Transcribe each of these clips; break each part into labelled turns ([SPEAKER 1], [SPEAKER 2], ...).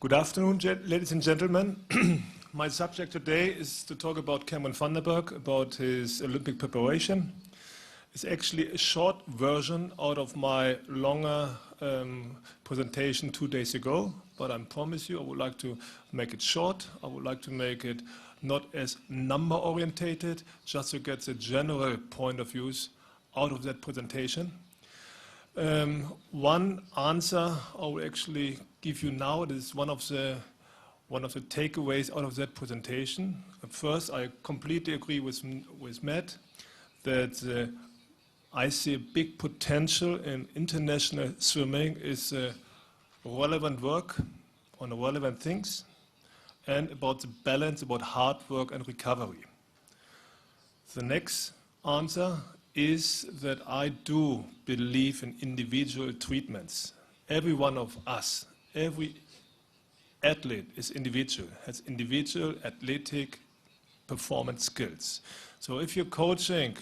[SPEAKER 1] Good afternoon, ladies and gentlemen. My subject today is to talk about Cameron van der Berg, about his Olympic preparation. It's actually a short version out of my longer presentation 2 days ago, but I promise you I would like to make it short. I would like to make it not as number orientated, just to get the general point of views out of that presentation. One answer I will actually give you now, this is one of the takeaways out of that presentation. First, I completely agree with Matt that I see a big potential in international swimming is relevant work on relevant things and about the balance, about hard work and recovery. The next answer is that I do believe in individual treatments. Every one of us, every athlete is individual, has individual athletic performance skills. So if you're coaching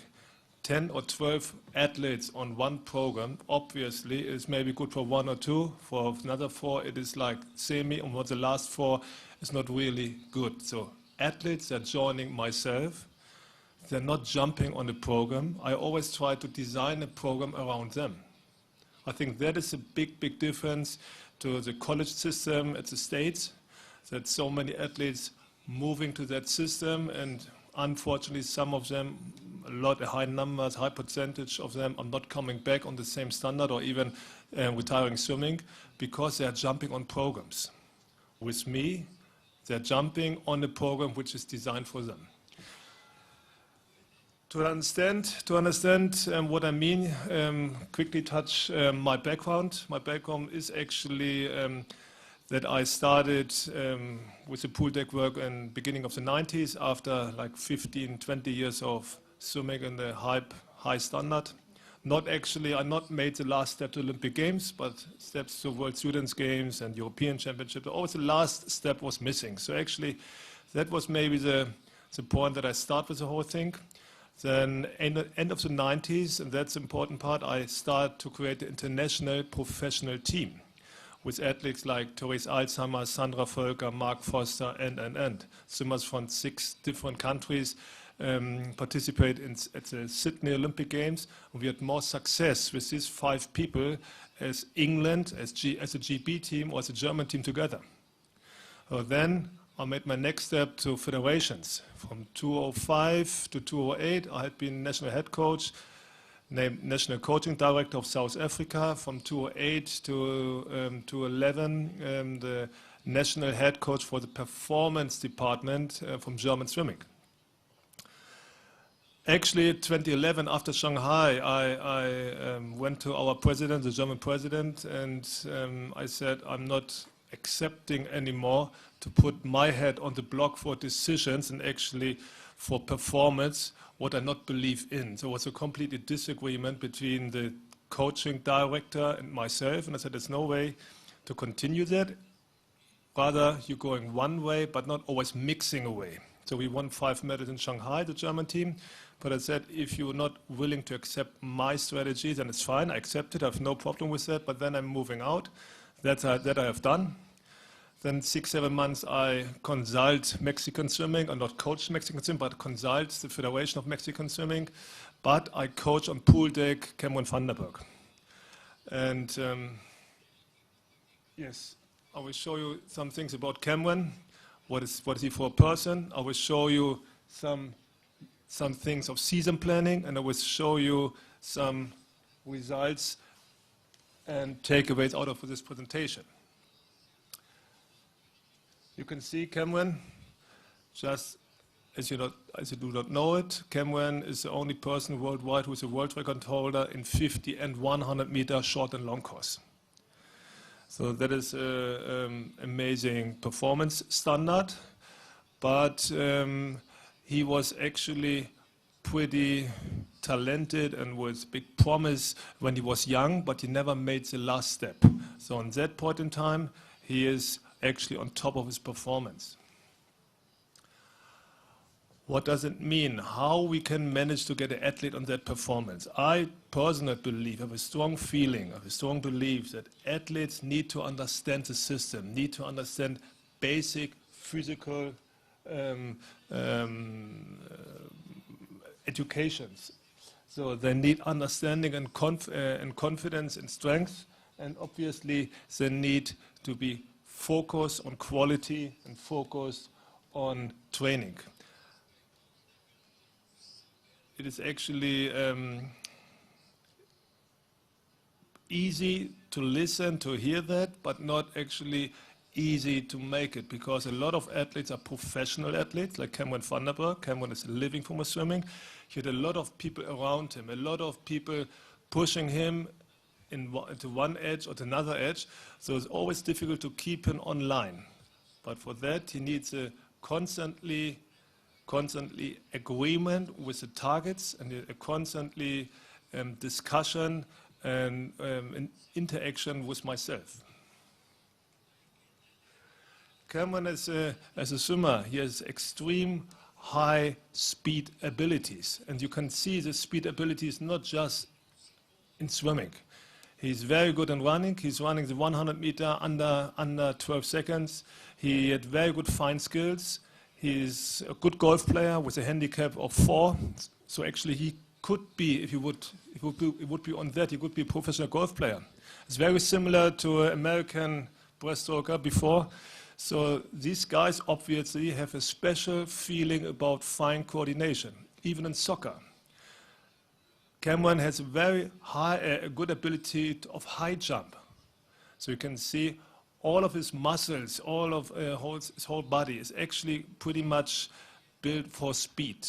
[SPEAKER 1] 10 or 12 athletes on one program, obviously it's maybe good for 1 or 2, for another 4 it is like semi, and for the last 4 is not really good. So athletes are joining myself, they're not jumping on the program. I always try to design a program around them. I think that is a big difference to the college system at the States, that so many athletes moving to that system, and unfortunately some of them, high numbers, high percentage of them are not coming back on the same standard or even retiring swimming because they are jumping on programs. With me, they're jumping on a program which is designed for them. To understand what I mean, quickly touch my background. My background is actually that I started with the pool deck work in the beginning of the 90s after like 15, 20 years of swimming in the high standard. I not made the last step to Olympic Games, but steps to World Students Games and European Championship. Always the last step was missing. So actually that was maybe the point that I start with the whole thing. Then end of the 90s, and that's the important part, I started to create an international professional team with athletes like Therese Alzheimer, Sandra Völker, Mark Foster, and. Swimmers from 6 different countries participate at the Sydney Olympic Games. And we had more success with these 5 people as England, as a GB team or as a German team together. Then I made my next step to federations. From 2005 to 2008, I had been national head coach, named national coaching director of South Africa. From 2008 to 2011, the national head coach for the performance department from German swimming. Actually, 2011, after Shanghai, I went to our president, the German president, and I said, I'm not accepting anymore to put my head on the block for decisions and actually for performance what I not believe in. So it was a complete disagreement between the coaching director and myself, and I said there's no way to continue that. Rather, you're going one way, but not always mixing away. So we won 5 medals in Shanghai, the German team, but I said if you're not willing to accept my strategy, then it's fine, I accept it, I have no problem with that, but then I'm moving out. That I have done. Then 6-7 months I consult Mexican swimming, or not coach Mexican swimming, but consult the Federation of Mexican Swimming. But I coach on pool deck Cameron van der Berg. And yes, I will show you some things about Cameron. What is he for a person? I will show you some things of season planning, and I will show you some results and takeaways out of this presentation. You can see Cameron, just as you do not know it, Cameron is the only person worldwide who is a world record holder in 50 and 100 meter short and long course. So that is an amazing performance standard, but he was actually pretty talented and was big promise when he was young, but he never made the last step. So on that point in time, he is actually on top of his performance. What does it mean? How we can manage to get an athlete on that performance? I personally believe, have a strong feeling, have a strong belief that athletes need to understand the system, need to understand basic physical educations. So they need understanding and confidence and strength, and obviously they need to be focused on quality and focused on training. It is actually easy to listen, to hear that, but not actually easy to make it, because a lot of athletes are professional athletes, like Cameron van der Berg. Cameron is living from swimming. He had a lot of people around him, a lot of people pushing him to one edge or to another edge, so it's always difficult to keep him online. But for that, he needs a constantly agreement with the targets and a constantly discussion and interaction with myself. Cameron, as a swimmer, he has extreme high speed abilities, and you can see the speed abilities not just in swimming. He's very good in running. He's running the 100 meter under 12 seconds. He had very good fine skills. He's a good golf player with a handicap of 4. So actually he could be, if he would be on that, he could be a professional golf player. It's very similar to an American breaststroker before. So these guys obviously have a special feeling about fine coordination, even in soccer. Cameron has a very high, good ability of high jump. So you can see all of his muscles, all of his whole body is actually pretty much built for speed.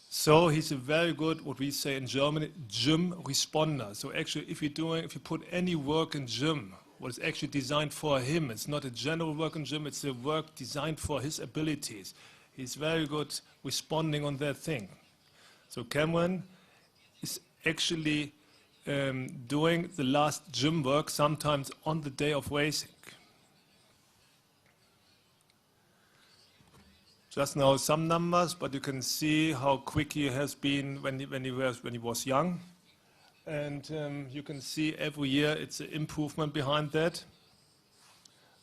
[SPEAKER 1] So he's a very good, what we say in Germany, gym responder. So actually, if you put any work in gym, what is actually designed for him, it's not a general work in gym, it's a work designed for his abilities. He's very good responding on that thing. So Cameron is actually doing the last gym work sometimes on the day of racing. Just now some numbers, but you can see how quick he has been when he was young. And you can see every year it's an improvement behind that.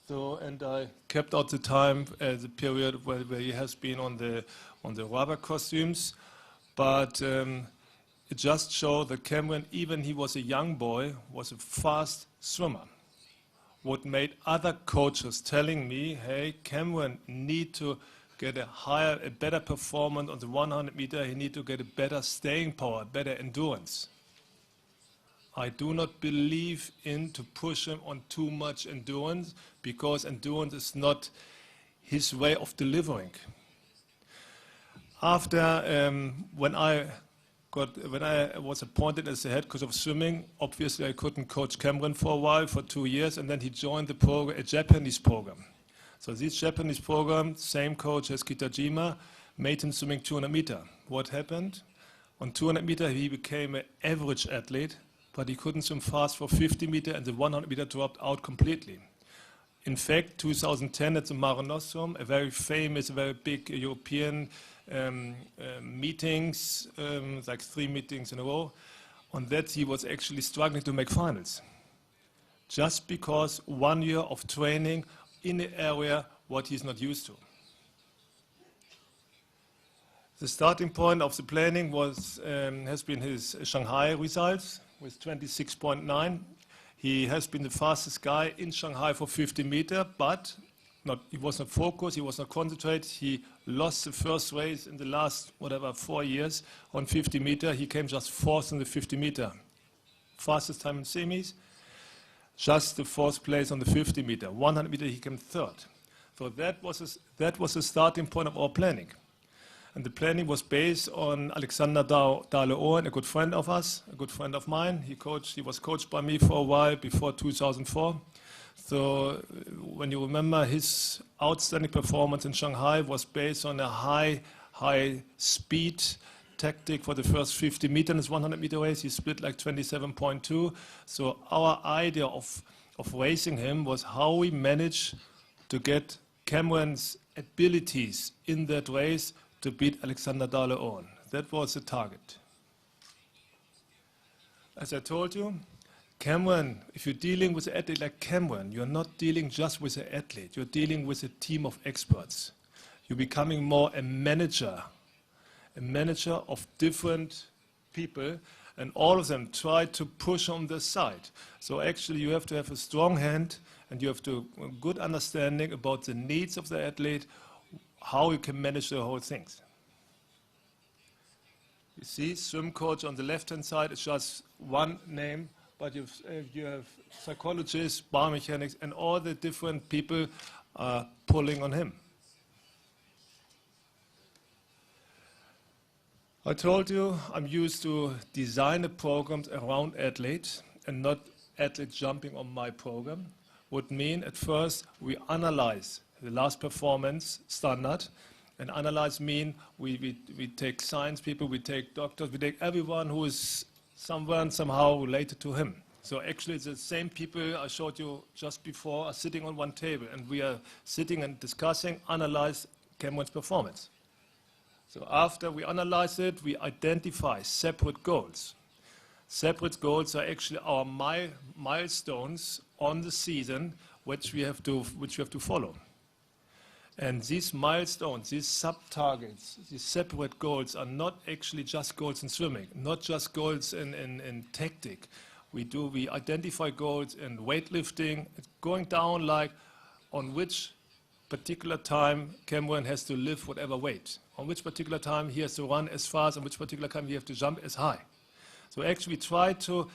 [SPEAKER 1] So, and I kept out the time, the period where he has been on the rubber costumes. But it just shows that Cameron, even he was a young boy, was a fast swimmer. What made other coaches telling me, hey, Cameron need to get a better performance on the 100 meter, he need to get a better staying power, better endurance. I do not believe in to push him on too much endurance, because endurance is not his way of delivering. After, when I was appointed as the head coach of swimming, obviously I couldn't coach Cameron for a while, for 2 years, and then he joined the program, a Japanese program. So this Japanese program, same coach as Kitajima, made him swimming 200 meter. What happened? On 200 meter he became an average athlete, but he couldn't swim fast for 50 meter, and the 100 meter dropped out completely. In fact, 2010 at the Mare Nostrum, a very famous, very big European meetings, like 3 meetings in a row, on that he was actually struggling to make finals. Just because 1 year of training in an area what he's not used to. The starting point of the planning has been his Shanghai results with 26.9. He has been the fastest guy in Shanghai for 50 meter, but he was not focused, he was not concentrated. He lost the first race in the last, 4 years on 50 meter. He came just 4th in the 50 meter. Fastest time in semis, just the 4th place on the 50 meter. 100 meter he came 3rd. So that was the starting point of our planning. And the planning was based on Alexander Dahle-Owen, a good friend of us, a good friend of mine. He was coached by me for a while before 2004. So when you remember, his outstanding performance in Shanghai was based on a high speed tactic for the first 50 meters in his 100 meter race. He split like 27.2. So our idea of racing him was how we manage to get Cameron's abilities in that race to beat Alexander Dale-Owen. That was the target. As I told you, Cameron, if you're dealing with an athlete like Cameron, you're not dealing just with an athlete, you're dealing with a team of experts. You're becoming more a manager of different people, and all of them try to push on the side. So actually you have to have a strong hand, and you have to have a good understanding about the needs of the athlete, how you can manage the whole thing. You see, swim coach on the left-hand side is just one name, but you have psychologists, biomechanics, and all the different people are pulling on him. I told you I'm used to design the programs around athletes and not athletes jumping on my program. Would mean at first we analyze the last performance standard, and analyze mean we take science people, we take doctors, we take everyone who is somehow related to him. So actually it's the same people I showed you just before are sitting on one table, and we are sitting and discussing, analyze Cameron's performance. So after we analyze it, we identify separate goals. Separate goals are actually our milestones on the season, which we have to follow. And these milestones, these sub-targets, these separate goals are not actually just goals in swimming, not just goals in tactic. We identify goals in weightlifting, going down like on which particular time Cameron has to lift whatever weight, on which particular time he has to run as fast, on which particular time he has to jump as high. So actually try to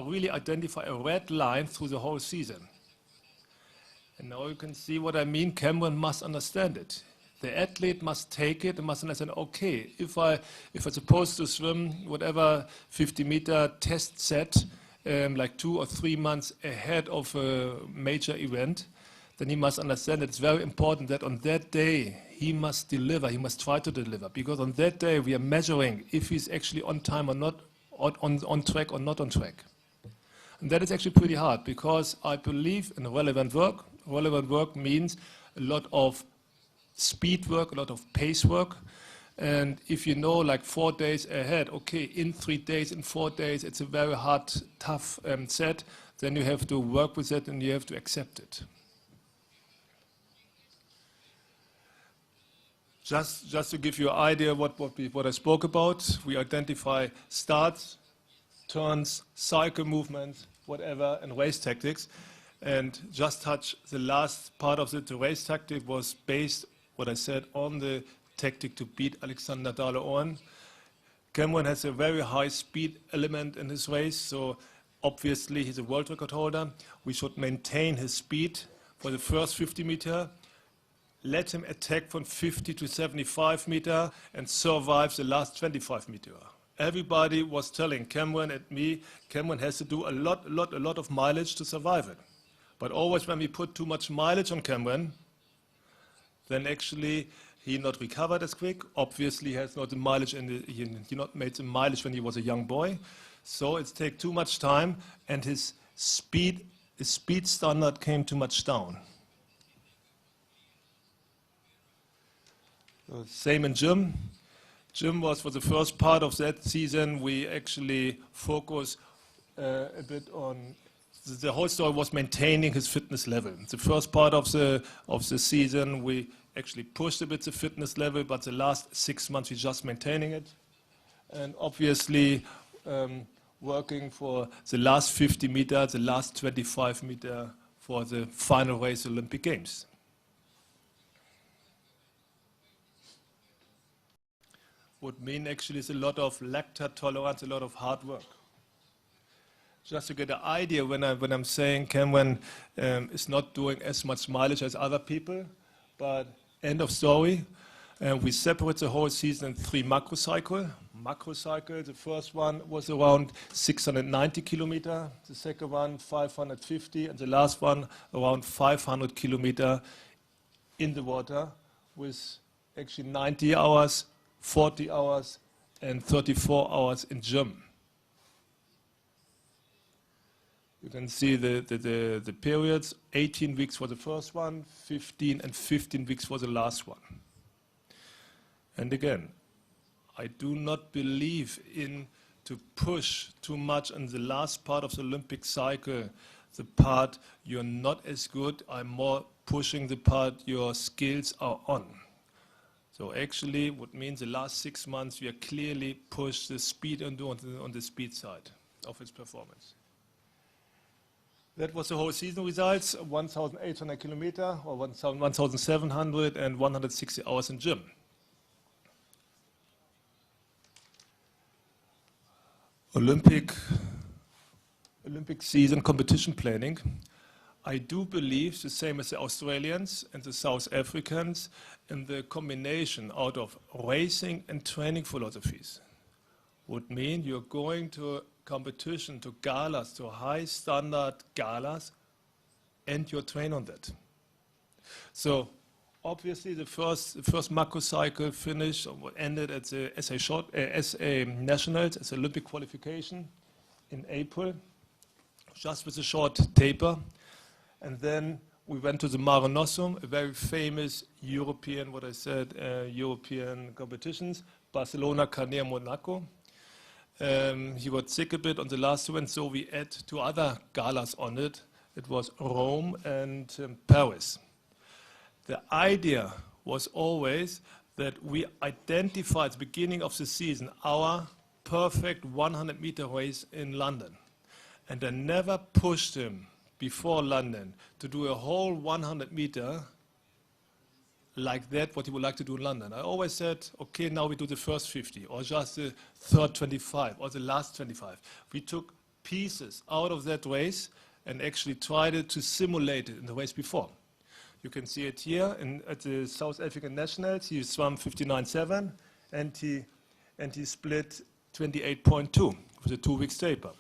[SPEAKER 1] really identify a red line through the whole season. And now you can see what I mean. Cameron must understand it. The athlete must take it and must understand, okay, if I'm supposed to swim whatever 50-meter test set like 2 or 3 months ahead of a major event, then he must understand that it's very important that on that day he must deliver, he must try to deliver, because on that day we are measuring if he's actually on time or not, on track or not on track. And that is actually pretty hard, because I believe in relevant work. Relevant work means a lot of speed work, a lot of pace work. And if you know like 4 days ahead, okay, in 3 days, in 4 days, it's a very hard, tough set, then you have to work with it and you have to accept it. Just to give you an idea what I spoke about, we identify starts, turns, cycle movements, whatever, and race tactics. And just touch the last part of it. The race tactic was based, what I said, on the tactic to beat Alexander Dale-Owen. Cameron has a very high speed element in his race, so obviously he's a world record holder. We should maintain his speed for the first 50 meter, let him attack from 50 to 75 meter and survive the last 25 meter. Everybody was telling Cameron and me, Cameron has to do a lot of mileage to survive it. But always when we put too much mileage on Cameron, then actually he not recovered as quick. Obviously he has not the mileage, he not made the mileage when he was a young boy. So it takes too much time, and his speed standard came too much down. Same in gym. Gym was for the first part of that season, we actually focused a bit on, the whole story was maintaining his fitness level. The first part of the season, we actually pushed a bit the fitness level, but the last 6 months we're just maintaining it. And obviously working for the last 50 meters, the last 25 meters for the final race Olympic Games. Would mean actually is a lot of lactate tolerance, a lot of hard work. Just to get an idea, when I'm saying Cameron is not doing as much mileage as other people, but end of story. We separate the whole season in 3 macro cycles. Macro cycle, the first one was around 690 kilometers, the second one 550, and the last one around 500 kilometers in the water, with actually 90 hours, 40 hours, and 34 hours in gym. You can see the periods, 18 weeks for the first one, 15 and 15 weeks for the last one. And again, I do not believe in to push too much in the last part of the Olympic cycle, the part you're not as good. I'm more pushing the part your skills are on. So actually, what means the last 6 months, we are clearly pushed the speed on the speed side of its performance. That was the whole season results, 1,800 kilometer or 1,700 and 160 hours in gym. Olympic season competition planning. I do believe the same as the Australians and the South Africans in the combination out of racing and training philosophies. Would mean you're going to competition, to galas, to high standard galas, and you train on that. So obviously the first macro cycle finished or ended at the SA Nationals, as Olympic qualification in April, just with a short taper. And then we went to the Mare Nostrum, a very famous European, European competitions, Barcelona, Canet, Monaco. He got sick a bit on the last one, so we add 2 other galas on it. It was Rome and Paris. The idea was always that we identified at the beginning of the season our perfect 100-meter race in London. And I never pushed him before London to do a whole 100-meter like that, what he would like to do in London. I always said, okay, now we do the first 50, or just the third 25, or the last 25. We took pieces out of that race and actually tried to simulate it in the race before. You can see it here at the South African Nationals. He swam 59.7, and he split 28.2 with a 2-week taper.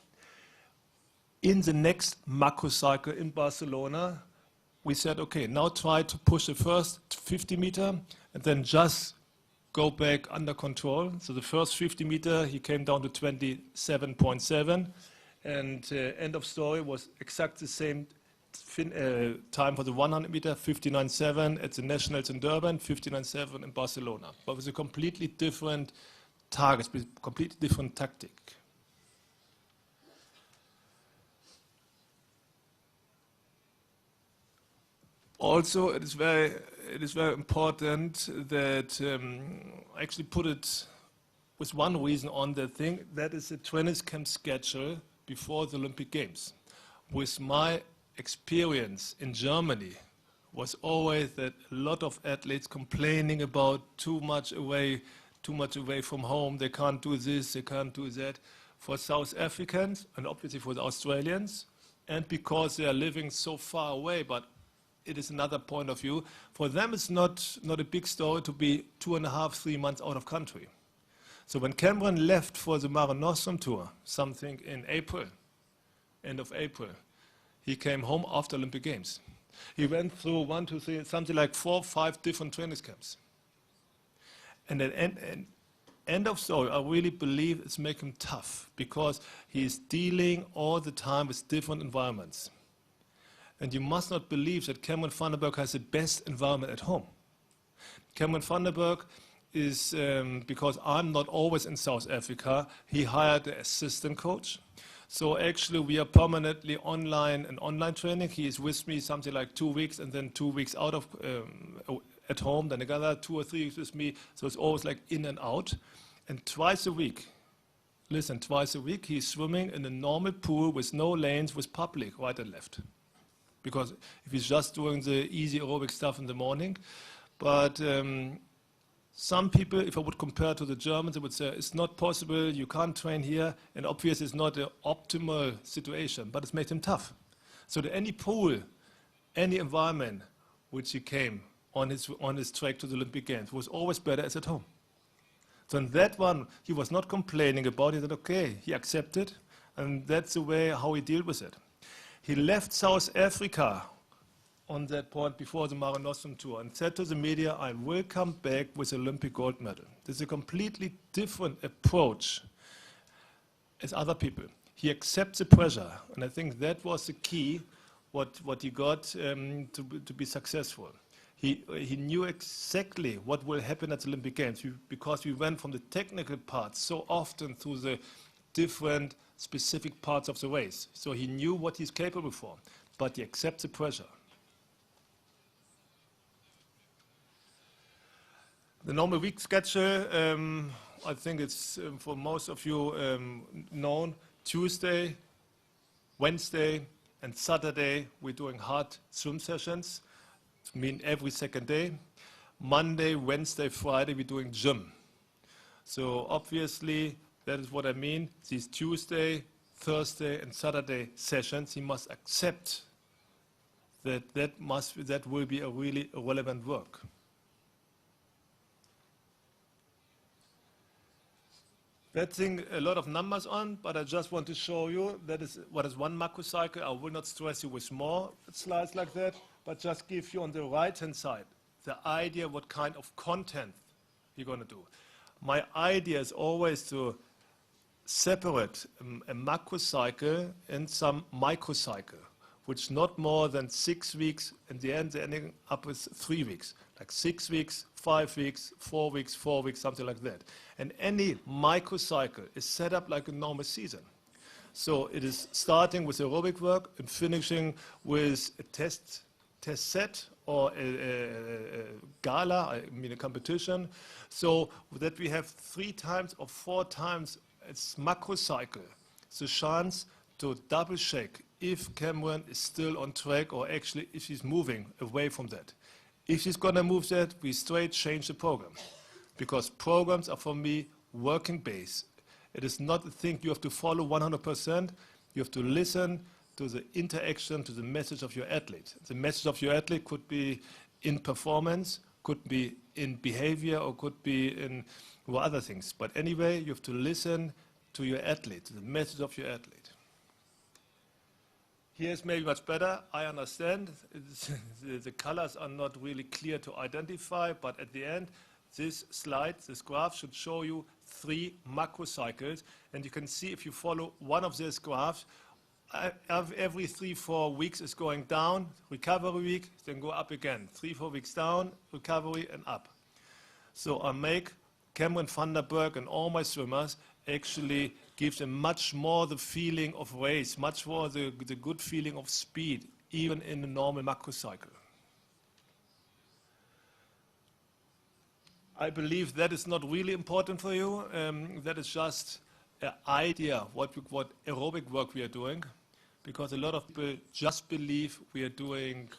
[SPEAKER 1] In the next macro cycle in Barcelona, we said, okay, now try to push the first 50 meter and then just go back under control. So the first 50 meter, he came down to 27.7, and end of story was exactly the same time for the 100 meter, 59.7 at the Nationals in Durban, 59.7 in Barcelona. But with a completely different target, with completely different tactic. Also, it is very important that I actually put it with one reason on that thing. That is the training camp schedule before the Olympic Games. With my experience in Germany, was always that a lot of athletes complaining about too much away from home. They can't do this, they can't do that. For South Africans and obviously for the Australians, and because they are living so far away, but it is another point of view. For them, it's not a big story to be 2.5, 3 months out of country. So when Cameron left for the Mare Nostrum tour, something in April, end of April, he came home after Olympic Games. He went through 1, 2, 3, something like 4, 5 different training camps. And at end of story, I really believe it's making him tough because he's dealing all the time with different environments. And you must not believe that Cameron van der Burg has the best environment at home. Cameron van der Burg is, because I'm not always in South Africa, he hired an assistant coach. So actually we are permanently online training. He is with me something like 2 weeks and then 2 weeks out of at home, then another 2 or 3 weeks with me. So it's always like in and out. And twice a week, twice a week he's swimming in a normal pool with no lanes, with public right and left. Because if he's just doing the easy aerobic stuff in the morning. But some people, if I would compare to the Germans, they would say, it's not possible, you can't train here, and obviously it's not an optimal situation, but it's made him tough. So to any pool, any environment which he came on his track to the Olympic Games was always better as at home. So in that one, he was not complaining about it, that okay, he accepted, and that's the way how he dealt with it. He left South Africa on that point before the Mare Nostrum tour and said to the media, I will come back with Olympic gold medal. This is a completely different approach as other people. he accepts the pressure, and I think that was the key, what he got to be successful. He knew exactly what will happen at the Olympic Games because we went from the technical parts so often through the different specific parts of the race. So he knew what he's capable for, but he accepts the pressure. The normal week schedule, I think it's for most of you known. Tuesday, Wednesday, and Saturday we're doing hard swim sessions. I mean every second day. Monday, Wednesday, Friday we're doing gym. So obviously that is what I mean. These Tuesday, Thursday, and Saturday sessions, he must accept that will be a really relevant work. That thing, a lot of numbers on, but I just want to show you that is what is one macrocycle. I will not stress you with more slides like that, but just give you on the right-hand side the idea what kind of content you're going to do. My idea is always to separate a macrocycle and some microcycle, which not more than 6 weeks, and the end they're ending up with 3 weeks, like 6 weeks, 5 weeks, 4 weeks, 4 weeks, something like that. And any microcycle is set up like a normal season. So it is starting with aerobic work and finishing with a test set or a gala, I mean a competition. So that we have 3 times or 4 times its macrocycle, the chance to double check if Cameron is still on track or actually if he's moving away from that. If he's going to move that, we straight change the program. Because programs are for me working base. It is not a thing you have to follow 100%. You have to listen to the interaction, to the message of your athlete. The message of your athlete could be in performance, could be in behavior, or could be in other things. But anyway, you have to listen to your athlete, to the message of your athlete. Here's maybe much better. I understand the colors are not really clear to identify, but at the end, this slide, this graph should show you 3 macrocycles, and you can see if you follow one of these graphs, every 3-4 weeks is going down, recovery week, then go up again. 3-4 weeks down, recovery, and up. So I make Cameron van der Burg and all my swimmers actually gives them much more the feeling of race, much more the good feeling of speed, even in the normal macrocycle. I believe that is not really important for you. That is just an idea what aerobic work we are doing, because a lot of people just believe we are doing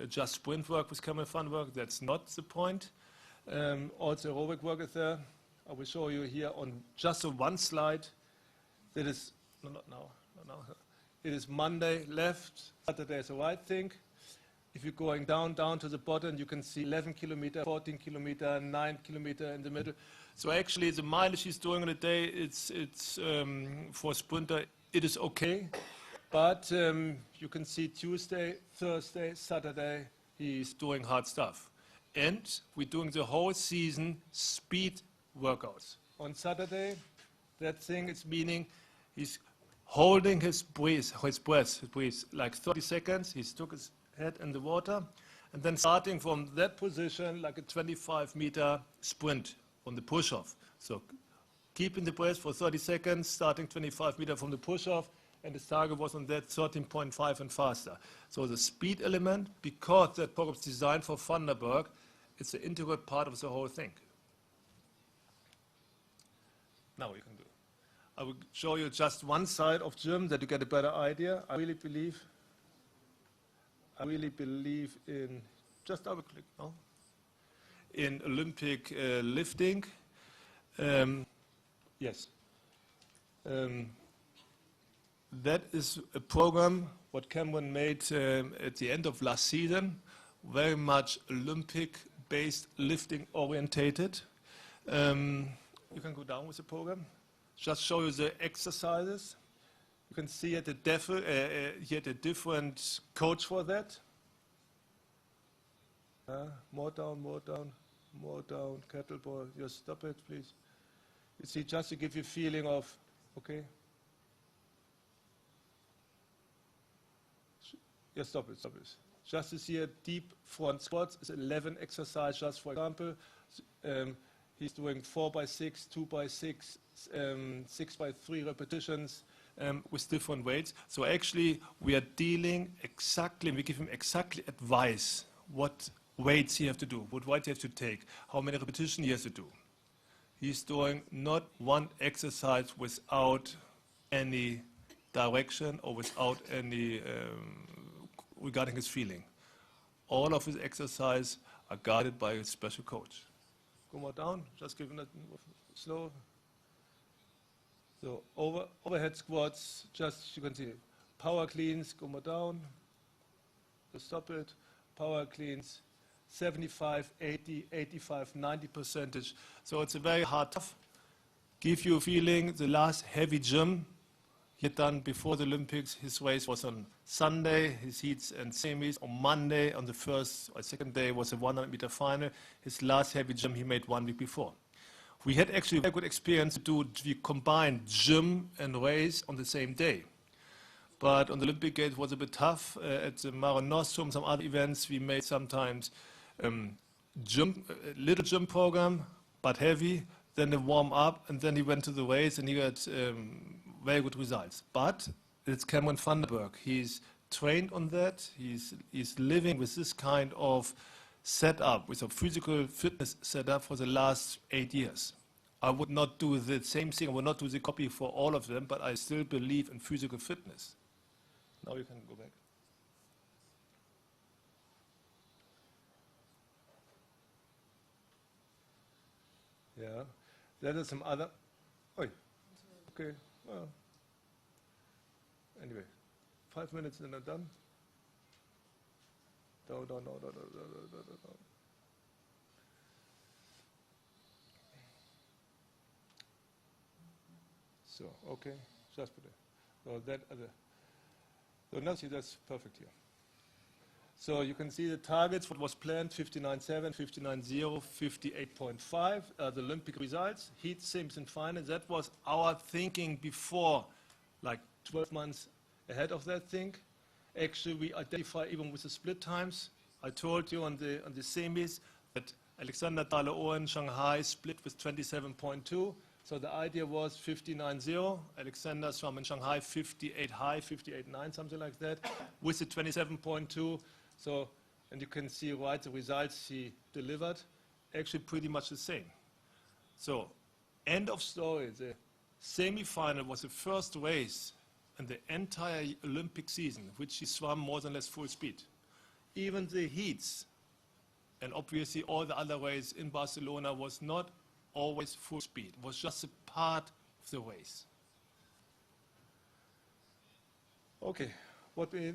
[SPEAKER 1] just sprint work with Cameron van der Burg. That's not the point. Also aerobic work is there. I will show you here on just one slide. That is, no, not now, not now. It is Monday left, Saturday is the right thing. If you're going down to the bottom, you can see 11 kilometer, 14 kilometer, 9 kilometer in the middle. So actually the mileage he's doing on a day, it's for a sprinter, it is okay. But you can see Tuesday, Thursday, Saturday, he's doing hard stuff. And we're doing the whole season speed workouts. On Saturday, that thing is meaning he's holding his breath like 30 seconds. He took his head in the water, and then starting from that position, like a 25-meter sprint on the push-off. So keeping the breath for 30 seconds, starting 25 meters from the push-off, and the target was on that 13.5 and faster. So the speed element, because that program is designed for Van der Burg, it's an integral part of the whole thing. Now we can do. I will show you just one side of gym that you get a better idea. I really believe in, just double click, no? In Olympic lifting. Yes. That is a program what Cameron made at the end of last season, very much Olympic-based lifting orientated. You can go down with the program. Just show you the exercises. You can see at the here the different coach for that. More down, more down, more down, kettlebell. Just stop it, please. You see, just to give you a feeling of, okay. Yeah, stop it, stop it. Just to see a deep front squats is 11 exercise, just for example. He's doing 4 by 6, 2 by 6, 6 by 3 repetitions with different weights. So actually, we are dealing exactly, we give him exactly advice what weights he has to do, what weights he has to take, how many repetitions he has to do. He's doing not one exercise without any direction or without any regarding his feeling. All of his exercises are guided by a special coach. Go more down, just give it slow. So overhead squats, just you can see power cleans, go more down, just stop it, power cleans, 75, 80, 85, 90%. So it's a very hard tough. Give you a feeling, the last heavy gym he had done before the Olympics, his race was on Sunday, his heats and semis. On Monday, on the first or second day, was a 100-meter final. His last heavy gym he made 1 week before. We had actually a very good experience we combined gym and race on the same day. But on the Olympic Games it was a bit tough. At the Mare Nostrum, some other events, we made sometimes little gym program, but heavy, then a warm up, and then he went to the race and he got very good results. But it's Cameron Vanderberg. He's trained on that. He's living with this kind of setup, with a physical fitness setup for the last 8 years. I would not do the same thing. I would not do the copy for all of them, but I still believe in physical fitness. Now you can go back. Yeah, there are some other. Oh, okay. Well, anyway, 5 minutes and I'm done. No. So, okay, just put it. So that other. So now see that's perfect here. So you can see the targets, what was planned, 59.7, 59.0, 58.5, the Olympic results, heat, semis, and finals. That was our thinking before, like 12 months ahead of that thing. Actually, we identify even with the split times. I told you on the semis that Alexander Dale-Owen, Shanghai, split with 27.2. So the idea was 59.0. Alexander's from in Shanghai, 58 high, 58.9, something like that, with the 27.2. So, and you can see right the results he delivered, actually pretty much the same. So, end of story. The semi-final was the first race in the entire Olympic season, which he swam more than less full speed. Even the heats, and obviously all the other races in Barcelona was not always full speed. It was just a part of the race. Okay.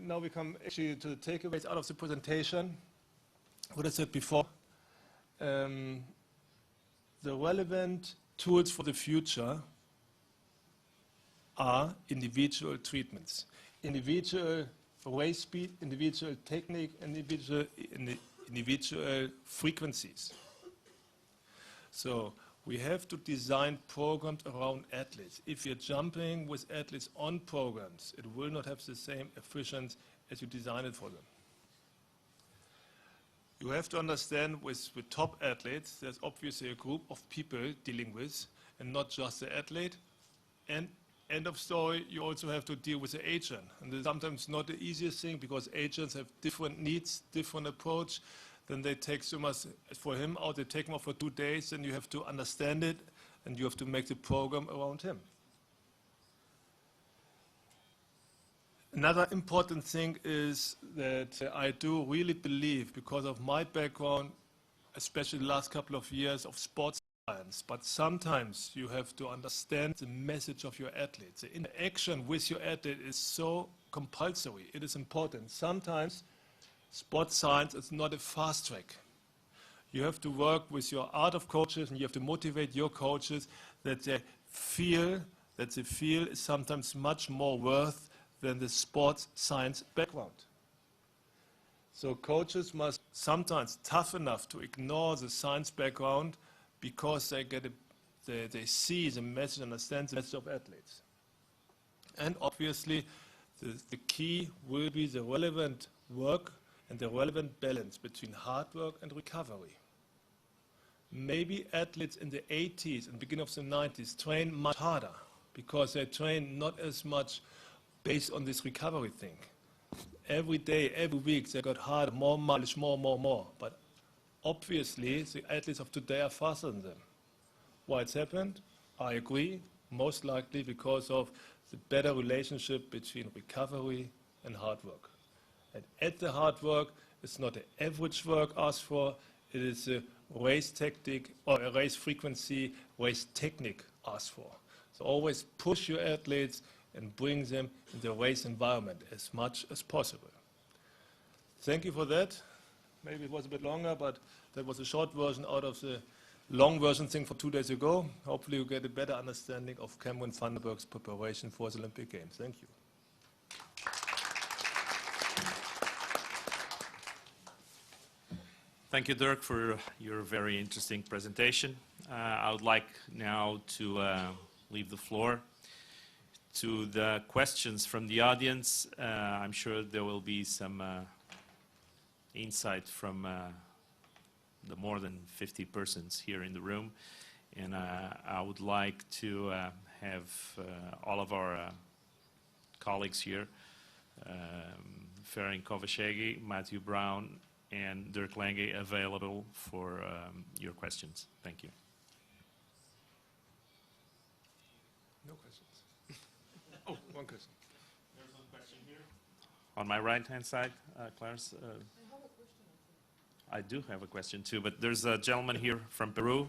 [SPEAKER 1] Now we come actually to the takeaways out of the presentation. What I said before, the relevant tools for the future are individual treatments, individual race speed, individual technique, individual frequencies. So we have to design programs around athletes. If you're jumping with athletes on programs, it will not have the same efficiency as you design it for them. You have to understand with top athletes, there's obviously a group of people dealing with, and not just the athlete. And end of story, you also have to deal with the agent. And this is sometimes not the easiest thing because agents have different needs, different approach. Then they take so much for him out, they take him out for 2 days, and you have to understand it, and you have to make the program around him. Another important thing is that I do really believe, because of my background, especially the last couple of years of sports science, but sometimes you have to understand the message of your athlete. The interaction with your athlete is so compulsory, it is important. Sometimes sports science is not a fast track. You have to work with your art of coaches, and you have to motivate your coaches that they feel that the field is sometimes much more worth than the sports science background. So coaches must sometimes tough enough to ignore the science background because they see the message, understand the message of athletes. And obviously, The key will be the relevant work and the relevant balance between hard work and recovery. Maybe athletes in the 80s and beginning of the 90s train much harder because they train not as much based on this recovery thing. Every day, every week, they got harder, more mileage, more. But obviously, the athletes of today are faster than them. Why it's happened? I agree, most likely because of the better relationship between recovery and hard work. And at the hard work, it's not the average work asked for, it is a race tactic or a race frequency, race technique asked for. So always push your athletes and bring them in the race environment as much as possible. Thank you for that. Maybe it was a bit longer, but that was a short version out of the long version thing for 2 days ago. Hopefully you get a better understanding of Cameron van der Burg's preparation for the Olympic Games. Thank you.
[SPEAKER 2] Thank you, Dirk, for your very interesting presentation. I would like now to leave the floor to the questions from the audience. I'm sure there will be some insight from the more than 50 persons here in the room. And I would like to have all of our colleagues here, Ferenc Kovashegi, Matthew Brown, and Dirk Lange available for your questions. Thank you.
[SPEAKER 1] No questions. Oh, one question.
[SPEAKER 2] There's one question here. On my right-hand side, Clarence.
[SPEAKER 3] I have a question.
[SPEAKER 2] I do have a question too, but there's a gentleman here from Peru.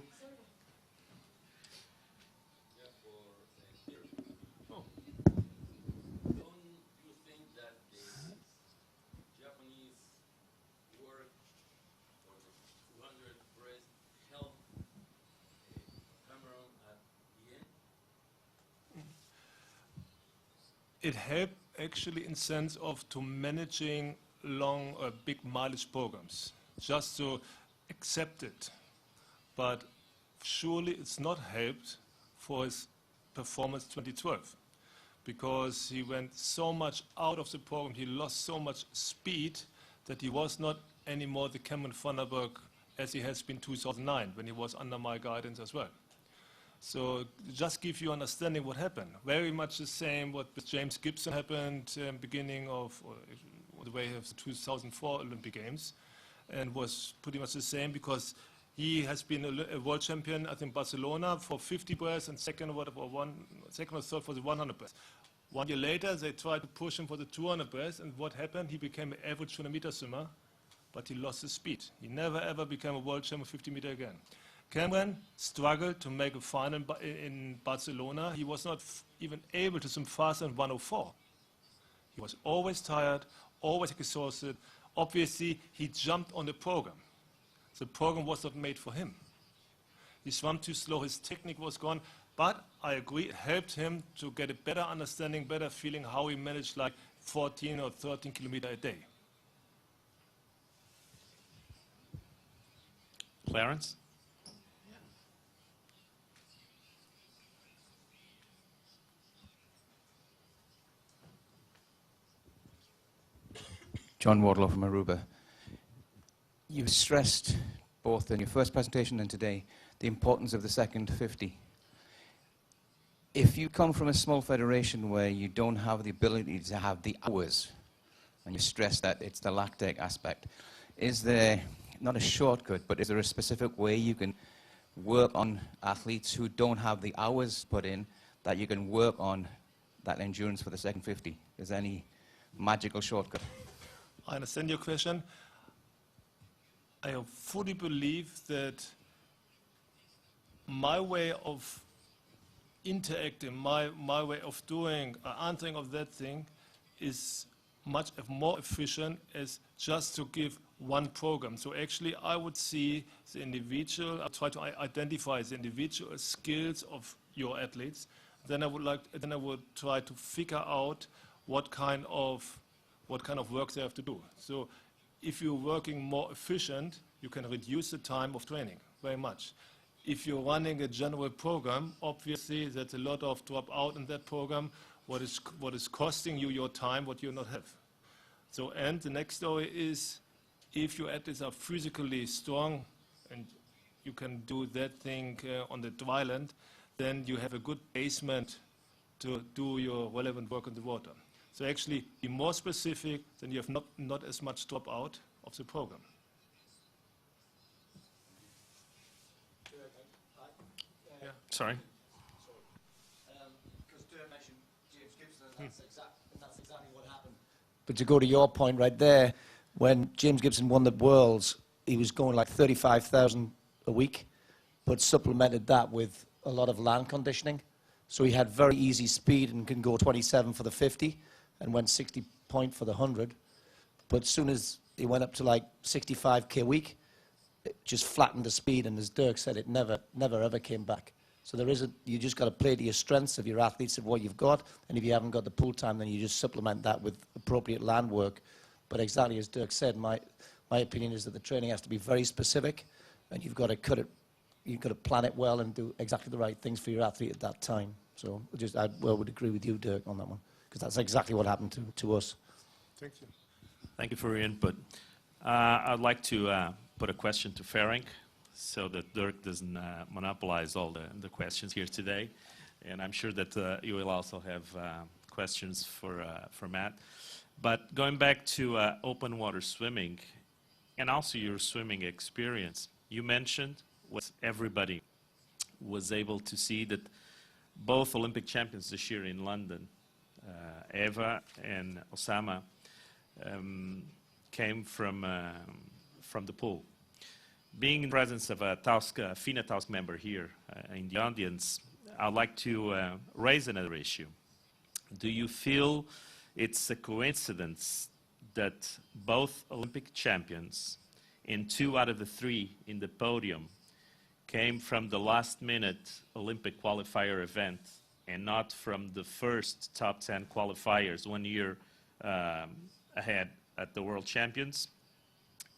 [SPEAKER 1] It helped actually in sense of to managing long or big mileage programs, just to accept it. But surely it's not helped for his performance 2012 because he went so much out of the program, he lost so much speed that he was not anymore the Cameron van der Burg as he has been 2009 when he was under my guidance as well. So just give you understanding what happened. Very much the same what with James Gibson happened beginning of the way of the 2004 Olympic Games, and was pretty much the same because he has been a world champion, I think, Barcelona for 50 breaths and second or third for the 100 breaths. 1 year later, they tried to push him for the 200 breaths, and what happened? He became an average 200-meter swimmer, but he lost his speed. He never ever became a world champion 50 meter again. Cameron struggled to make a final in Barcelona. He was not even able to swim faster than 104. He was always tired, always exhausted. Obviously, he jumped on the program. The program was not made for him. He swam too slow, his technique was gone, but I agree, it helped him to get a better understanding, better feeling how he managed like 14 or 13 kilometers a day.
[SPEAKER 2] Clarence?
[SPEAKER 4] John Wardlaw from Aruba. You stressed both in your first presentation and today the importance of the second 50. If you come from a small federation where you don't have the ability to have the hours, and you stress that it's the lactate aspect, is there, not a shortcut, but is there a specific way you can work on athletes who don't have the hours put in, that you can work on that endurance for the second 50? Is there any magical shortcut?
[SPEAKER 1] I understand your question. I fully believe that my way of interacting, my way of doing, answering of that thing is much more efficient as just to give one program. So actually I would see the individual, I try to identify the individual skills of your athletes. Then I would try to figure out what kind of work they have to do. So if you're working more efficient, you can reduce the time of training very much. If you're running a general program, obviously there's a lot of drop out in that program what is costing you your time, what you not have. So, and the next story is, if your athletes are physically strong and you can do that thing on the dry land, then you have a good basement to do your relevant work on the water. So actually, be more specific, then you have not as much dropout of the program.
[SPEAKER 2] Yeah. Sorry.
[SPEAKER 3] Because Dirk mentioned James Gibson, and that's exactly what happened. But to go to your point right there, when James Gibson won the Worlds, he was going like 35,000 a week, but supplemented that with a lot of land conditioning. So he had very easy speed and can go 27 for the 50 and went 60 point for the 100. But as soon as he went up to like 65K a week, it just flattened the speed, and as Dirk said, it never ever came back. So you just got to play to your strengths of your athletes, of what you've got, and if you haven't got the pool time, then you just supplement that with appropriate land work. But exactly as Dirk said, my opinion is that the training has to be very specific, and you've got to plan it well and do exactly the right things for your athlete at that time. So I would agree with you, Dirk, on that one, because that's exactly what happened to us.
[SPEAKER 1] Thank you.
[SPEAKER 2] Thank you for your input. I'd like to put a question to Ferenc so that Dirk doesn't monopolize all the questions here today. And I'm sure that you will also have questions for Matt. But going back to open water swimming and also your swimming experience, you mentioned what everybody was able to see, that both Olympic champions this year in London, Eva and Osama, came from the pool. Being in presence of a FINA Task member here in the audience, I'd like to raise another issue. Do you feel it's a coincidence that both Olympic champions and 2 out of the 3 in the podium came from the last-minute Olympic qualifier event and not from the first top 10 qualifiers 1 year ahead at the World Champions?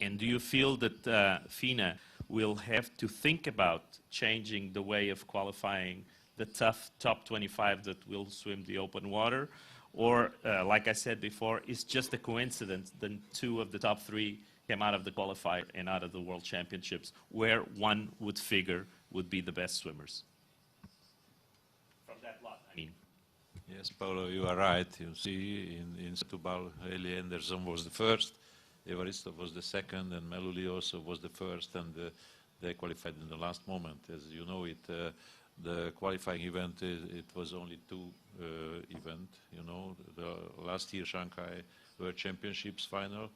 [SPEAKER 2] And do you feel that FINA will have to think about changing the way of qualifying the tough top 25 that will swim the open water? Or, like I said before, it's just a coincidence that 2 of the top 3 came out of the qualifier and out of the World Championships, where one would figure would be the best swimmers? From that lot, I mean.
[SPEAKER 5] Yes, Paolo, you are right. You see, in Setúbal, Eli Anderson was the first, Evaristo was the second, and Meluli also was the first, and they qualified in the last moment. As you know, the qualifying event, it was only 2 events. You know, the last year Shanghai World Championships final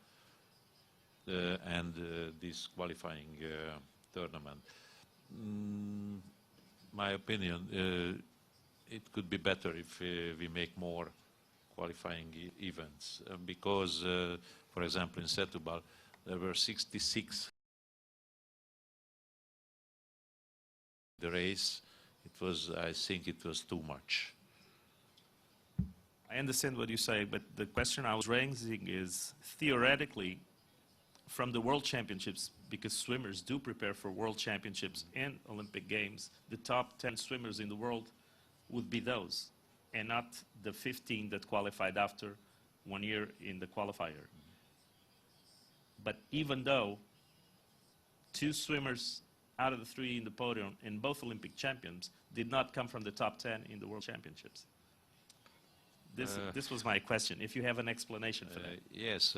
[SPEAKER 5] and this qualifying tournament. My opinion, it could be better if we make more qualifying events because, for example, in Setúbal, there were 66 the race. I think it was too much.
[SPEAKER 2] I understand what you say, but the question I was raising is, theoretically, from the World Championships, because swimmers do prepare for World Championships and Olympic Games, the top 10 swimmers in the world would be those, and not the 15 that qualified after 1 year in the qualifier. But even though 2 swimmers out of the 3 in the podium and both Olympic champions did not come from the top 10 in the World Championships. This was my question, if you have an explanation for that.
[SPEAKER 5] Yes,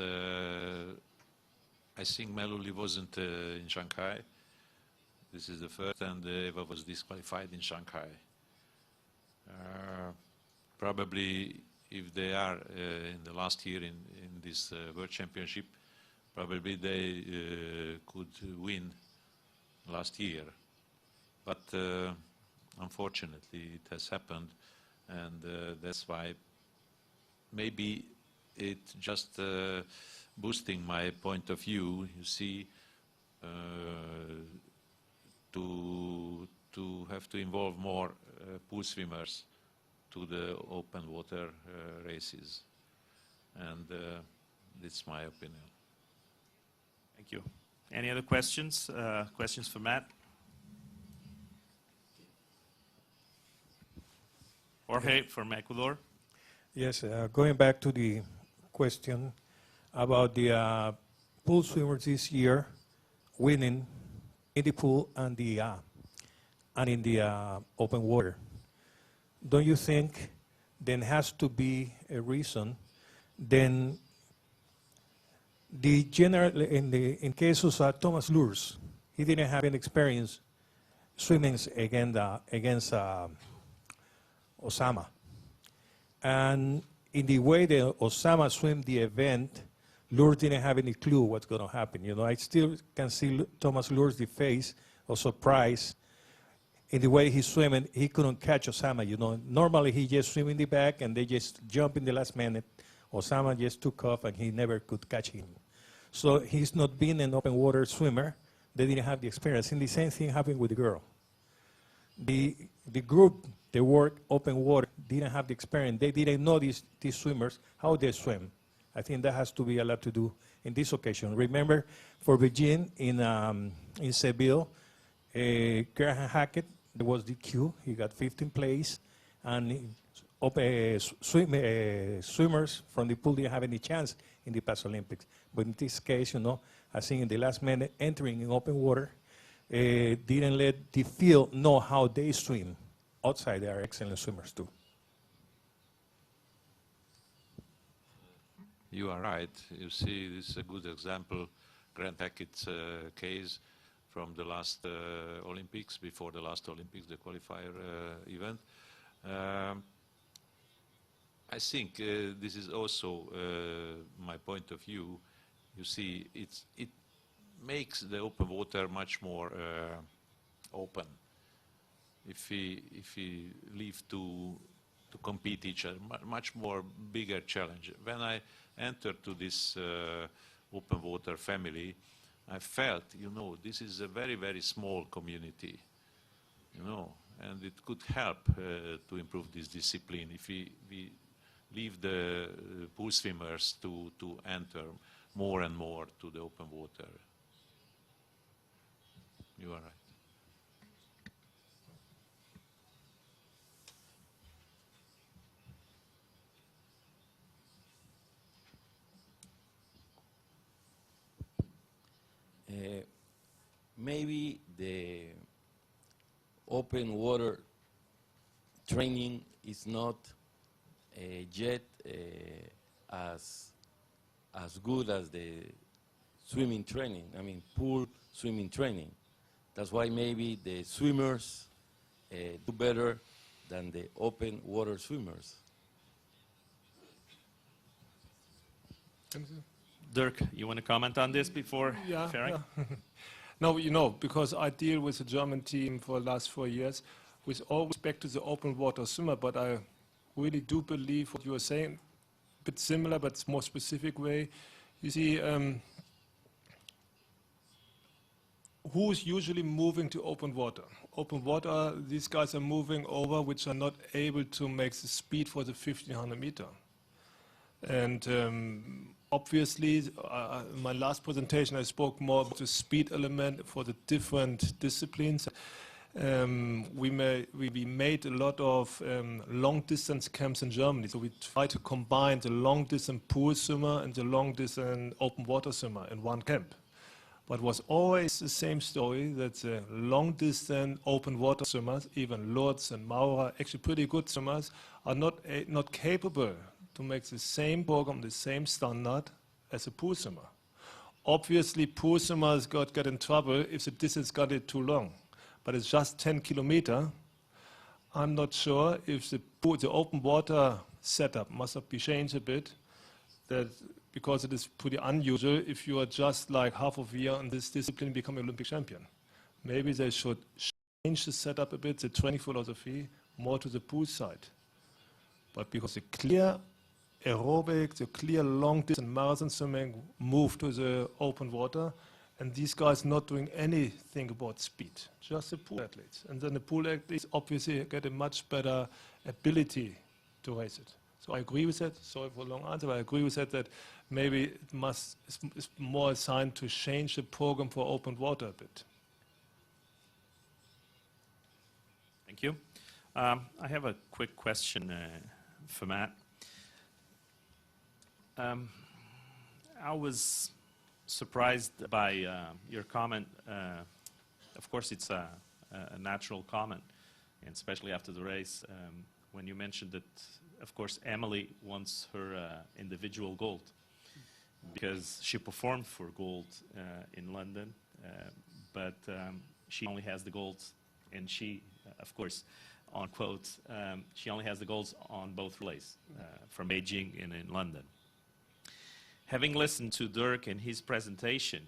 [SPEAKER 5] I think Meluli wasn't in Shanghai. This is the first, and Eva was disqualified in Shanghai. Probably if they are in the last year in this World Championship, probably they could win last year. But unfortunately it has happened, and that's why maybe it just boosting my point of view, you see, to have to involve more pool swimmers to the open water races. And that's my opinion.
[SPEAKER 2] Thank you. Any other questions? Questions for Matt? Jorge from Ecuador.
[SPEAKER 6] Yes, going back to the question about the pool swimmers this year winning in the pool and in the open water. Don't you think there has to be a reason? Then the general in cases of Thomas Lures, he didn't have any experience swimming against Osama. And in the way that Osama swam the event, Lourdes didn't have any clue what's going to happen. You know, I still can see Thomas Lourdes' the face of surprise in the way he's swimming. He couldn't catch Osama. You know, normally he just swim in the back and they just jump in the last minute. Osama just took off and he never could catch him. So he's not been an open water swimmer. They didn't have the experience. And the same thing happened with the girl. The group, they work open water, didn't have the experience. They didn't know these swimmers, how they swim. I think that has to be a lot to do in this occasion. Remember, for Virgin in Seville, Graham Hackett, there was the queue. He got 15th place. And swimmers from the pool didn't have any chance in the past Olympics. But in this case, you know, I think in the last minute, entering in open water, didn't let the field know how they swim. Outside, they are excellent swimmers too.
[SPEAKER 5] You are right. You see, this is a good example, Grant Hackett's case from the last Olympics, before the last Olympics, the qualifier event. I think this is also my point of view. You see, it makes the open water much more open. If we leave to compete each other, much more bigger challenge. When I entered to this open water family, I felt, you know, this is a very, very small community, you know, and it could help to improve this discipline if we leave the pool swimmers to enter more and more to the open water. You are right.
[SPEAKER 7] Maybe the open water training is not yet as good as the swimming training. I mean, pool swimming training. That's why maybe the swimmers do better than the open water swimmers.
[SPEAKER 2] Dirk, you want to comment on this before Ferenc?
[SPEAKER 1] Yeah. No, you know, because I deal with the German team for the last 4 years, with all respect to the open water swimmer, but I really do believe what you are saying, a bit similar, but more specific way. You see, who's usually moving to open water? Open water, these guys are moving over, which are not able to make the speed for the 1500 meter. And obviously, in my last presentation, I spoke more about the speed element for the different disciplines. We made a lot of long-distance camps in Germany. So we try to combine the long-distance pool swimmer and the long-distance open water swimmer in one camp. But it was always the same story, that the long-distance open water swimmers, even Lutz and Maurer, actually pretty good swimmers, are not capable to make the same program, the same standard as a pool swimmer. Obviously, pool swimmers get in trouble if the distance got it too long. But it's just 10 kilometers. I'm not sure if the open water setup must have been changed a bit, because it is pretty unusual if you are just like half of a year in this discipline become an Olympic champion. Maybe they should change the setup a bit, the training philosophy, more to the pool side. But because the clear aerobic, the clear long-distance marathon swimming move to the open water, and these guys not doing anything about speed, just the pool athletes. And then the pool athletes obviously get a much better ability to race it. So I agree with that. Sorry for a long answer, but I agree with that maybe it's more assigned to change the program for open water a bit.
[SPEAKER 2] Thank you. I have a quick question for Matt. I was surprised by your comment. Of course, it's a natural comment, and especially after the race, when you mentioned that, of course, Emily wants her individual gold because she performed for gold in London, but she only has the gold, and she, of course, on quote, she only has the golds on both relays, from Beijing and in London. Having listened to Dirk and his presentation,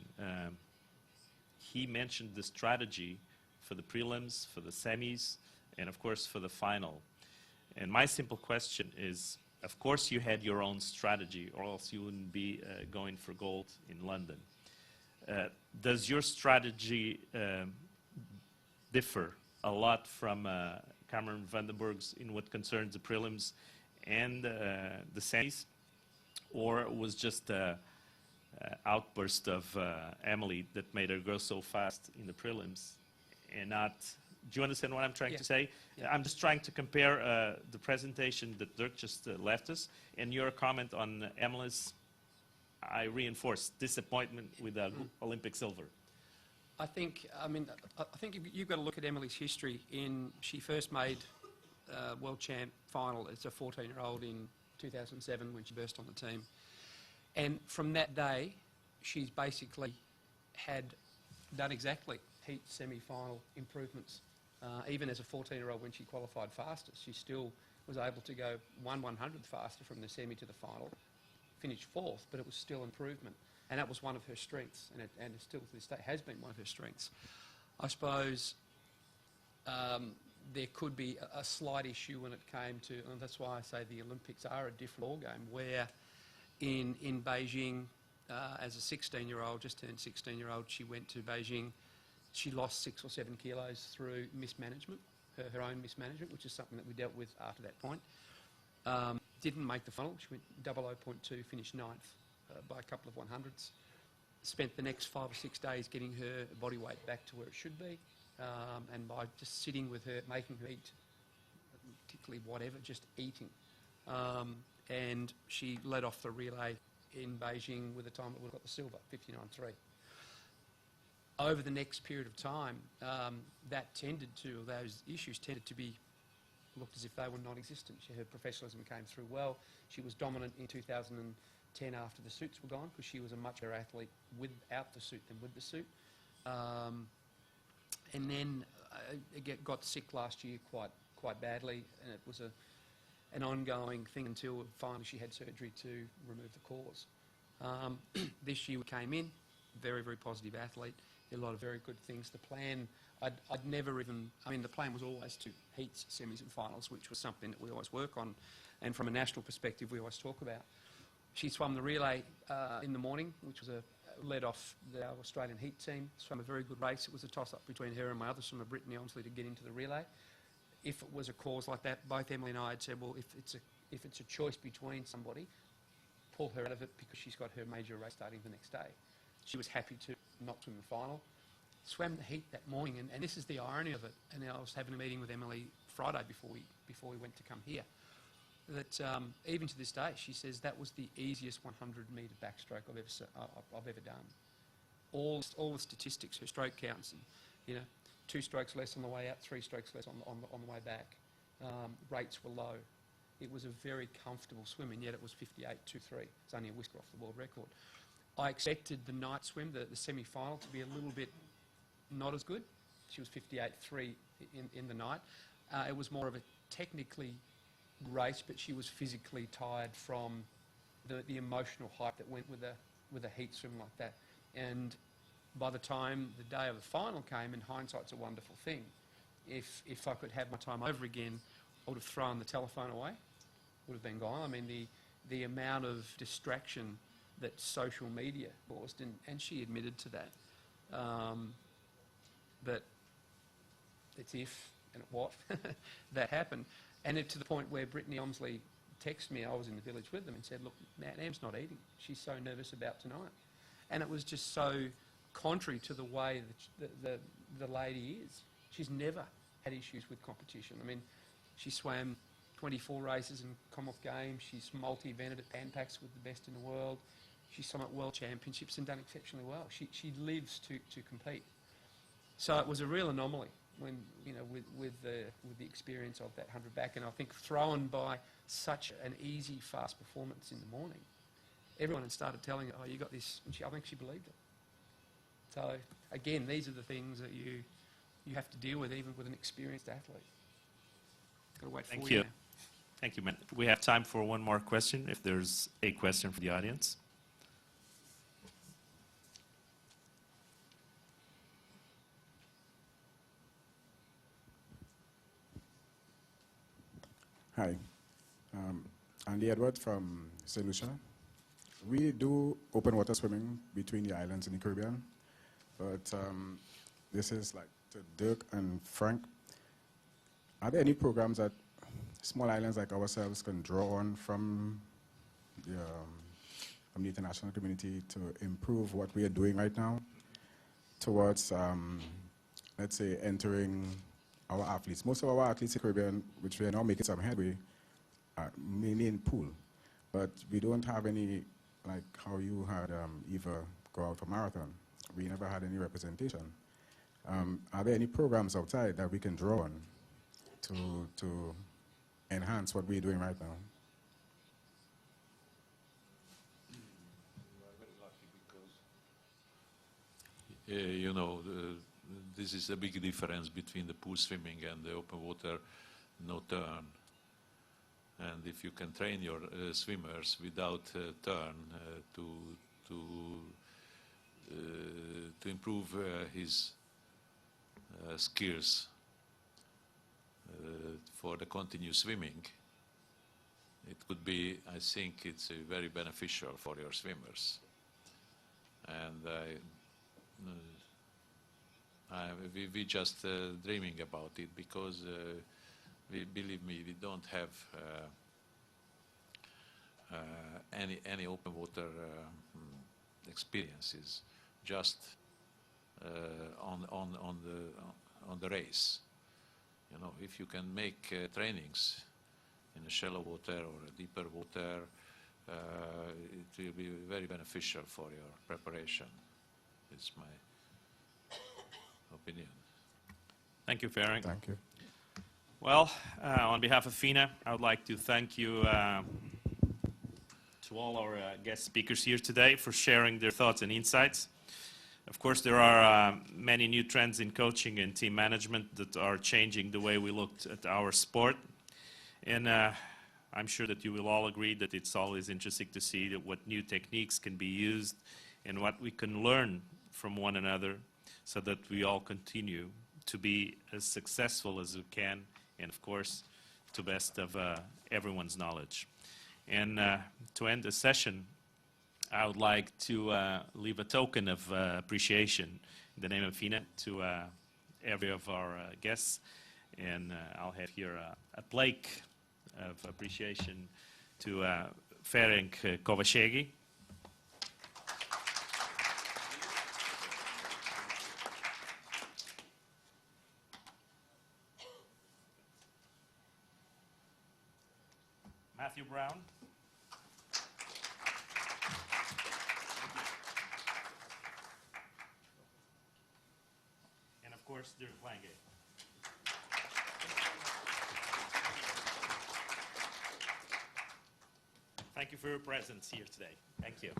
[SPEAKER 2] he mentioned the strategy for the prelims, for the semis, and of course for the final. And my simple question is, of course you had your own strategy, or else you wouldn't be going for gold in London. Does your strategy differ a lot from Cameron Vandenberg's in what concerns the prelims and the semis? Or it was just an outburst of Emily that made her go so fast in the prelims and not... Do you understand what I'm trying to say? Yeah. I'm just trying to compare the presentation that Dirk just left us and your comment on Emily's, I reinforce, disappointment with the Olympic silver.
[SPEAKER 8] I think you've got to look at Emily's history. She first made World Champ final as a 14-year-old in 2007 when she burst on the team. And from that day, she's basically had done exactly heat semi-final improvements. Even as a 14-year-old when she qualified fastest, she still was able to go 1/100th faster from the semi to the final, finished 4th, but it was still improvement. And that was one of her strengths, and it still to this day has been one of her strengths. I suppose there could be a slight issue when it came to, and that's why I say the Olympics are a different ballgame, where in Beijing, as a 16-year-old, just turned 16-year-old, she went to Beijing. She lost 6 or 7 kilos through mismanagement, her own mismanagement, which is something that we dealt with after that point. Didn't make the final. She went 00.2, finished 9th by a couple of 100ths. Spent the next 5 or 6 days getting her body weight back to where it should be. And by just sitting with her, making her eat, particularly whatever, just eating. And she led off the relay in Beijing with a time that would have got the silver, 59.3. Over the next period of time, those issues tended to be looked as if they were non-existent. Her professionalism came through well. She was dominant in 2010 after the suits were gone, because she was a much better athlete without the suit than with the suit. And then got sick last year quite badly, and it was an ongoing thing until finally she had surgery to remove the cause. This year we came in, very, very positive athlete, did a lot of very good things. The plan, I'd never even, the plan was always to heats, semis and finals, which was something that we always work on, and from a national perspective we always talk about. She swam the relay in the morning, which was led off the Australian heat team, swam a very good race. It was a toss-up between her and my other swimmer, Brittany Omsley, to get into the relay. If it was a cause like that, both Emily and I had said, well, if it's a choice between somebody, pull her out of it, because she's got her major race starting the next day. She was happy to not swim the final. Swam the heat that morning, and this is the irony of it. And I was having a meeting with Emily Friday before we went to come here. That even to this day, she says that was the easiest 100-metre backstroke I've ever done. All the statistics, her stroke counts, and 2 strokes less on the way out, 3 strokes less on the way back. Rates were low. It was a very comfortable swim, and yet it was 58.23. It's only a whisker off the world record. I expected the night swim, the semi-final, to be a little bit not as good. She was 58.3 in the night. It was more of a technically race, but she was physically tired from the emotional hype that went with a heat swim like that. And by the time the day of the final came, and hindsight's a wonderful thing, if I could have my time over again, I would have thrown the telephone away, would have been gone. The amount of distraction that social media caused, and she admitted to that. But it's if and what that happened. And to the point where Brittany Omsley texted me, I was in the village with them, and said, look, Em's not eating. She's so nervous about tonight. And it was just so contrary to the way that the lady is. She's never had issues with competition. She swam 24 races in Commonwealth Games. She's multi-evented at Pan Pacs with the best in the world. She's swum at World Championships and done exceptionally well. She lives to compete. So it was a real anomaly when, you know, with the experience of that 100 back, and I think thrown by such an easy, fast performance in the morning, everyone had started telling her, "Oh, you got this," and I think she believed it. So again, these are the things that you have to deal with, even with an experienced athlete. Got to wait 4 years.
[SPEAKER 2] Thank you, Matt. We have time for one more question, if there's a question from the audience.
[SPEAKER 9] Hi, Andy Edward from St. Lucia. We do open water swimming between the islands in the Caribbean, but this is like to Dirk and Frank. Are there any programs that small islands like ourselves can draw on from the international community to improve what we are doing right now towards, let's say, entering our athletes? Most of our athletes in the Caribbean, which we are now making some headway, are mainly in pool. But we don't have any, like how you had Eva go out for marathon. We never had any representation. Are there any programs outside that we can draw on to enhance what we're doing right now?
[SPEAKER 5] We are very lucky because, you know, this is a big difference between the pool swimming and the open water no turn. And if you can train your swimmers without turn to improve his skills for the continuous swimming, it could be, I think it's very beneficial for your swimmers. And we just dreaming about it because believe me, we don't have any open water experiences, just on the race. You know, if you can make trainings in a shallow water or a deeper water, it will be very beneficial for your preparation. It's my opinion.
[SPEAKER 2] Thank you, Ferenc.
[SPEAKER 9] Thank you.
[SPEAKER 2] Well, on behalf of FINA, I would like to thank you to all our guest speakers here today for sharing their thoughts and insights. Of course, there are many new trends in coaching and team management that are changing the way we looked at our sport. And I'm sure that you will all agree that it's always interesting to see that what new techniques can be used and what we can learn from one another so that we all continue to be as successful as we can, and of course, to best of everyone's knowledge. And to end the session, I would like to leave a token of appreciation in the name of FINA to every of our guests. And I'll have here a plaque of appreciation to Ferenc Kovacségi. Matthew Brown. And of course, Dirk Lange. Thank you for your presence here today. Thank you.